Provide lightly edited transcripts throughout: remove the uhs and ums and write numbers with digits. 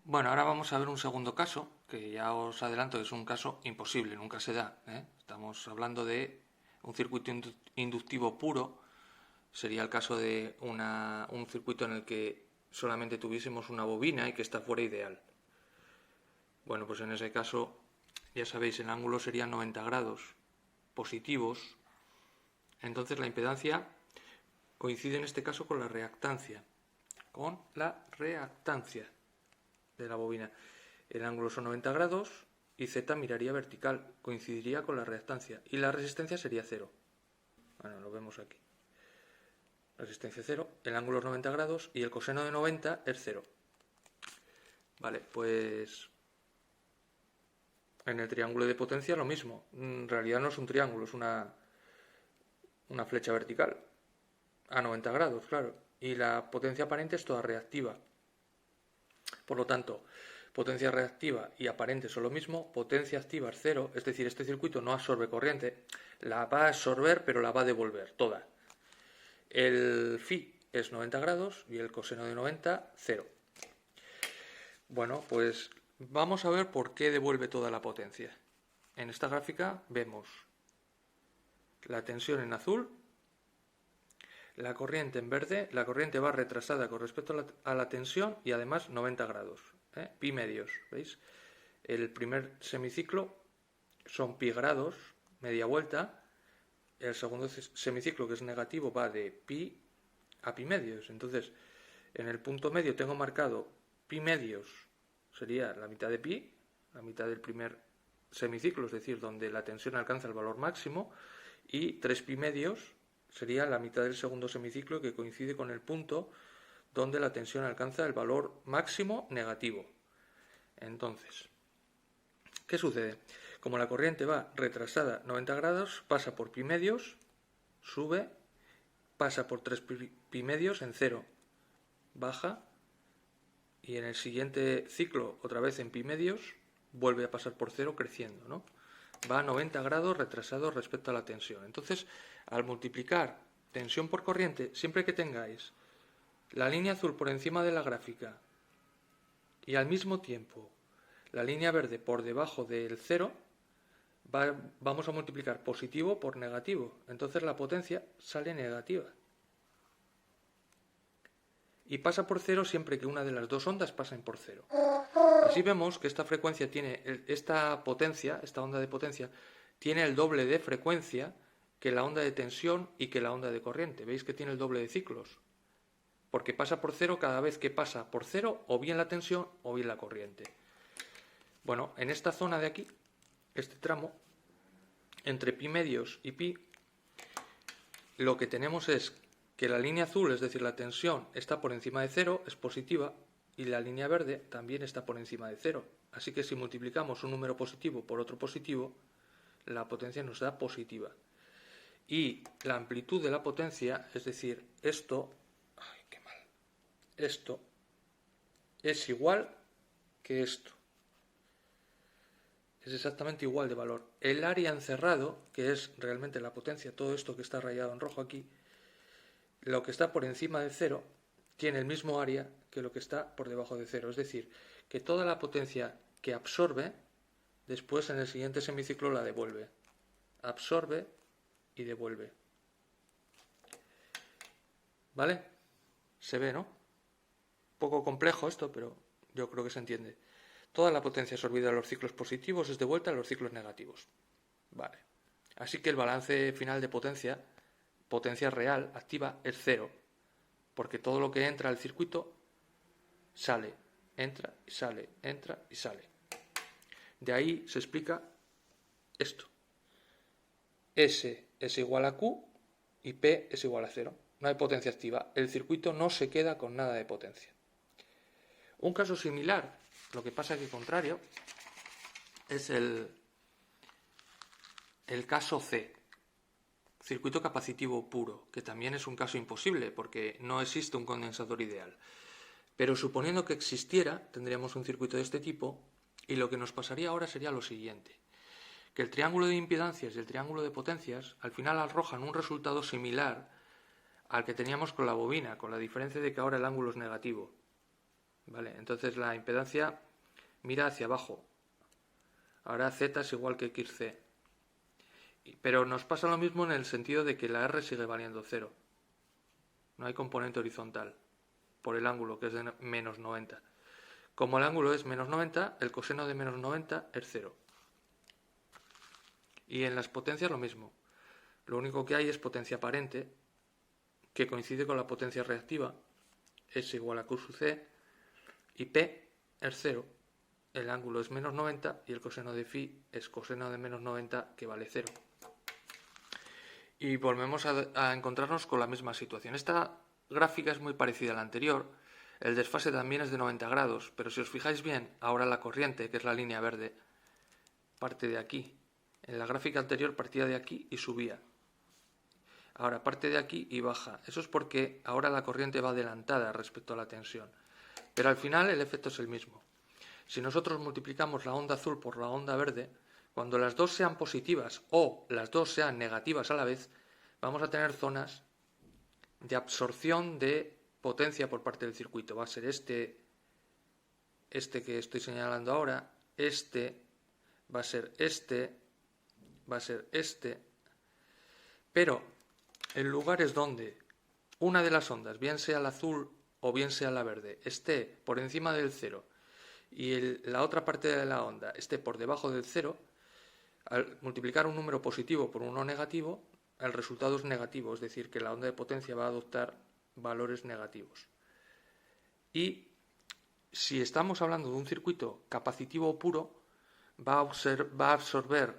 Bueno, ahora vamos a ver un segundo caso, que ya os adelanto que es un caso imposible, nunca se da, ¿eh? Estamos hablando de un circuito inductivo puro, sería el caso de un circuito en el que solamente tuviésemos una bobina y que esta fuera ideal. Bueno, pues en ese caso, ya sabéis, el ángulo sería 90 grados positivos, entonces la impedancia coincide en este caso con la reactancia de la bobina. El ángulo son 90 grados y Z miraría vertical, coincidiría con la reactancia y la resistencia sería cero. Bueno, lo vemos aquí. Resistencia cero, el ángulo es 90 grados y el coseno de 90 es cero. Vale, pues en el triángulo de potencia lo mismo. En realidad no es un triángulo, es una flecha vertical a 90 grados, claro. Y la potencia aparente es toda reactiva. Por lo tanto, potencia reactiva y aparente son lo mismo, potencia activa es cero, es decir, este circuito no absorbe corriente, la va a absorber pero la va a devolver toda. El phi es 90 grados y el coseno de 90, cero. Bueno, pues vamos a ver por qué devuelve toda la potencia. En esta gráfica vemos la tensión en azul, la corriente en verde, la corriente va retrasada con respecto a la tensión y además 90 grados, pi medios, ¿veis? El primer semiciclo son pi grados, media vuelta, el segundo semiciclo, que es negativo, va de pi a pi medios, entonces en el punto medio tengo marcado pi medios, sería la mitad de pi, la mitad del primer semiciclo, es decir, donde la tensión alcanza el valor máximo, y 3 pi medios sería la mitad del segundo semiciclo, que coincide con el punto donde la tensión alcanza el valor máximo negativo. Entonces, ¿qué sucede? Como la corriente va retrasada 90 grados, pasa por pi medios, sube, pasa por 3 pi medios en cero, baja, y en el siguiente ciclo, otra vez en pi medios, vuelve a pasar por cero creciendo, ¿no? Va a 90 grados retrasado respecto a la tensión. Entonces, al multiplicar tensión por corriente, siempre que tengáis la línea azul por encima de la gráfica y al mismo tiempo la línea verde por debajo del cero, vamos a multiplicar positivo por negativo. Entonces la potencia sale negativa. Y pasa por cero siempre que una de las dos ondas pasen por cero. Así vemos que esta frecuencia tiene, esta onda de potencia, tiene el doble de frecuencia que la onda de tensión y que la onda de corriente. ¿Veis que tiene el doble de ciclos? Porque pasa por cero cada vez que pasa por cero o bien la tensión o bien la corriente. Bueno, en esta zona de aquí, este tramo, entre pi medios y pi, lo que tenemos es que la línea azul, es decir, la tensión, está por encima de cero, es positiva, y la línea verde también está por encima de cero. Así que si multiplicamos un número positivo por otro positivo, la potencia nos da positiva. Y la amplitud de la potencia, es decir, esto es igual que esto. Es exactamente igual de valor. El área encerrado, que es realmente la potencia, todo esto que está rayado en rojo aquí, lo que está por encima de cero tiene el mismo área que lo que está por debajo de cero. Es decir, que toda la potencia que absorbe, después en el siguiente semiciclo la devuelve. Absorbe y devuelve. ¿Vale? Se ve, ¿no? Poco complejo esto, pero yo creo que se entiende. Toda la potencia absorbida en los ciclos positivos es devuelta a los ciclos negativos. Vale. Así que el balance final de potencia real, activa, es cero. Porque todo lo que entra al circuito sale, entra y sale, entra y sale. De ahí se explica esto. S es igual a Q y P es igual a cero. No hay potencia activa. El circuito no se queda con nada de potencia. Un caso similar, lo que pasa que contrario, es el caso C, circuito capacitivo puro, que también es un caso imposible porque no existe un condensador ideal. Pero suponiendo que existiera, tendríamos un circuito de este tipo y lo que nos pasaría ahora sería lo siguiente, que el triángulo de impedancias y el triángulo de potencias al final arrojan un resultado similar al que teníamos con la bobina, con la diferencia de que ahora el ángulo es negativo. ¿Vale? Entonces la impedancia mira hacia abajo. Ahora Z es igual que XC. Pero nos pasa lo mismo en el sentido de que la R sigue valiendo 0. No hay componente horizontal por el ángulo, que es de menos 90. Como el ángulo es menos 90, el coseno de menos 90 es 0. Y en las potencias lo mismo. Lo único que hay es potencia aparente, que coincide con la potencia reactiva, S igual a Q sub C, y P es 0. El ángulo es menos 90 y el coseno de phi es coseno de menos 90, que vale 0. Y volvemos a encontrarnos con la misma situación. Esta gráfica es muy parecida a la anterior. El desfase también es de 90 grados, pero si os fijáis bien, ahora la corriente, que es la línea verde, parte de aquí. En la gráfica anterior partía de aquí y subía. Ahora parte de aquí y baja. Eso es porque ahora la corriente va adelantada respecto a la tensión. Pero al final el efecto es el mismo. Si nosotros multiplicamos la onda azul por la onda verde, cuando las dos sean positivas o las dos sean negativas a la vez, vamos a tener zonas de absorción de potencia por parte del circuito. Va a ser este que estoy señalando ahora, va a ser este, pero en lugares donde una de las ondas, bien sea la azul o bien sea la verde, esté por encima del 0 y la otra parte de la onda esté por debajo del 0, al multiplicar un número positivo por uno negativo, el resultado es negativo, es decir, que la onda de potencia va a adoptar valores negativos. Y si estamos hablando de un circuito capacitivo puro, va a absorber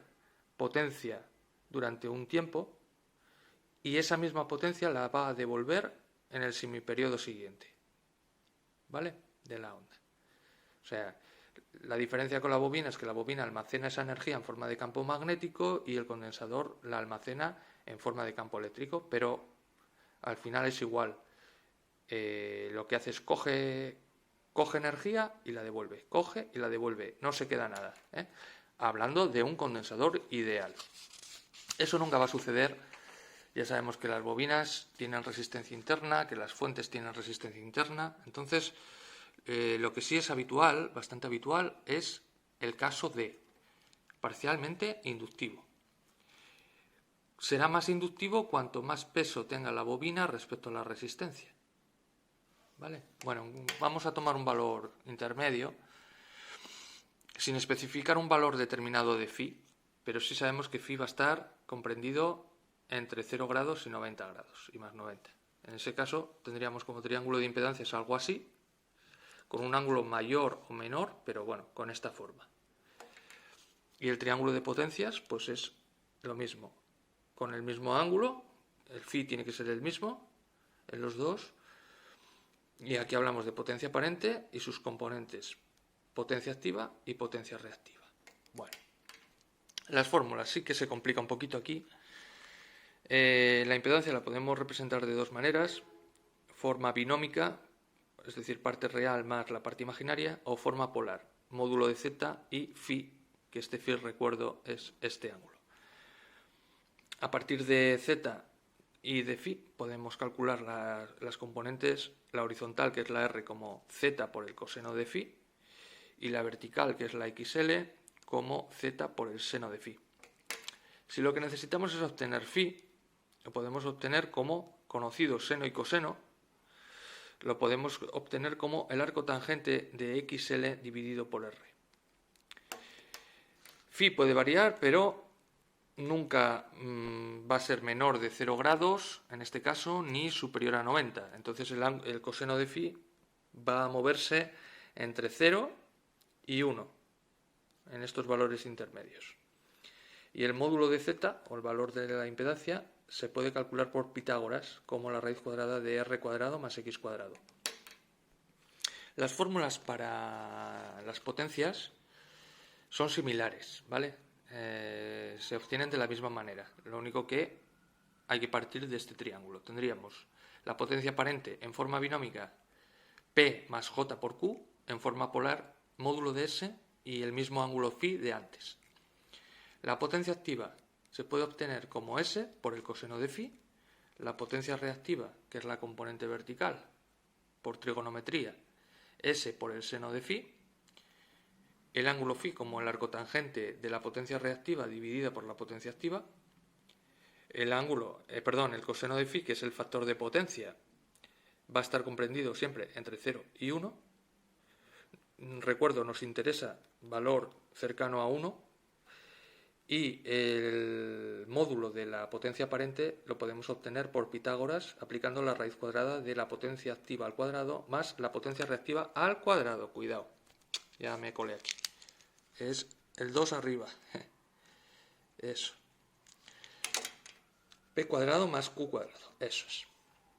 potencia durante un tiempo y esa misma potencia la va a devolver en el semiperiodo siguiente, ¿vale? De la onda. O sea, la diferencia con la bobina es que la bobina almacena esa energía en forma de campo magnético y el condensador la almacena en forma de campo eléctrico, pero al final es igual. Lo que hace es coge energía y la devuelve, coge y la devuelve, no se queda nada, ¿eh? Hablando de un condensador ideal. Eso nunca va a suceder. Ya sabemos que las bobinas tienen resistencia interna, que las fuentes tienen resistencia interna. Entonces, lo que sí es habitual, bastante habitual, es el caso de parcialmente inductivo. Será más inductivo cuanto más peso tenga la bobina respecto a la resistencia. ¿Vale? Bueno, vamos a tomar un valor intermedio, sin especificar un valor determinado de phi, pero sí sabemos que phi va a estar comprendido entre 0 grados y 90 grados, y más 90. En ese caso tendríamos como triángulo de impedancias algo así, con un ángulo mayor o menor, pero bueno, con esta forma. Y el triángulo de potencias, pues es lo mismo, con el mismo ángulo, el phi tiene que ser el mismo en los dos, y aquí hablamos de potencia aparente y sus componentes, potencia activa y potencia reactiva. Bueno, las fórmulas sí que se complica un poquito aquí. La impedancia la podemos representar de dos maneras: forma binómica, es decir, parte real más la parte imaginaria, o forma polar, módulo de z y phi, que este phi, recuerdo, es este ángulo. A partir de z y de phi podemos calcular las componentes, la horizontal, que es la r, como z por el coseno de phi, y la vertical, que es la xl, como z por el seno de phi. Si lo que necesitamos es obtener phi, lo podemos obtener como conocido seno y coseno, lo podemos obtener como el arco tangente de xl dividido por r. Phi puede variar, pero nunca va a ser menor de 0 grados, en este caso, ni superior a 90. Entonces el coseno de phi va a moverse entre 0 y 1, en estos valores intermedios. Y el módulo de z, o el valor de la impedancia, se puede calcular por Pitágoras como la raíz cuadrada de r cuadrado más x cuadrado. Las fórmulas para las potencias son similares, ¿vale? Se obtienen de la misma manera. Lo único que hay que partir de este triángulo. Tendríamos la potencia aparente en forma binómica P más J por Q, en forma polar módulo de S y el mismo ángulo phi de antes. La potencia activa se puede obtener como S por el coseno de phi, la potencia reactiva, que es la componente vertical, por trigonometría, S por el seno de phi, el ángulo phi como el arcotangente de la potencia reactiva dividida por la potencia activa, el coseno de phi, que es el factor de potencia, va a estar comprendido siempre entre 0 y 1. Recuerdo, nos interesa valor cercano a 1, y el módulo de la potencia aparente lo podemos obtener por Pitágoras aplicando la raíz cuadrada de la potencia activa al cuadrado más la potencia reactiva al cuadrado. Cuidado, ya me colé aquí. Es el 2 arriba. Eso. P cuadrado más Q cuadrado. Eso es.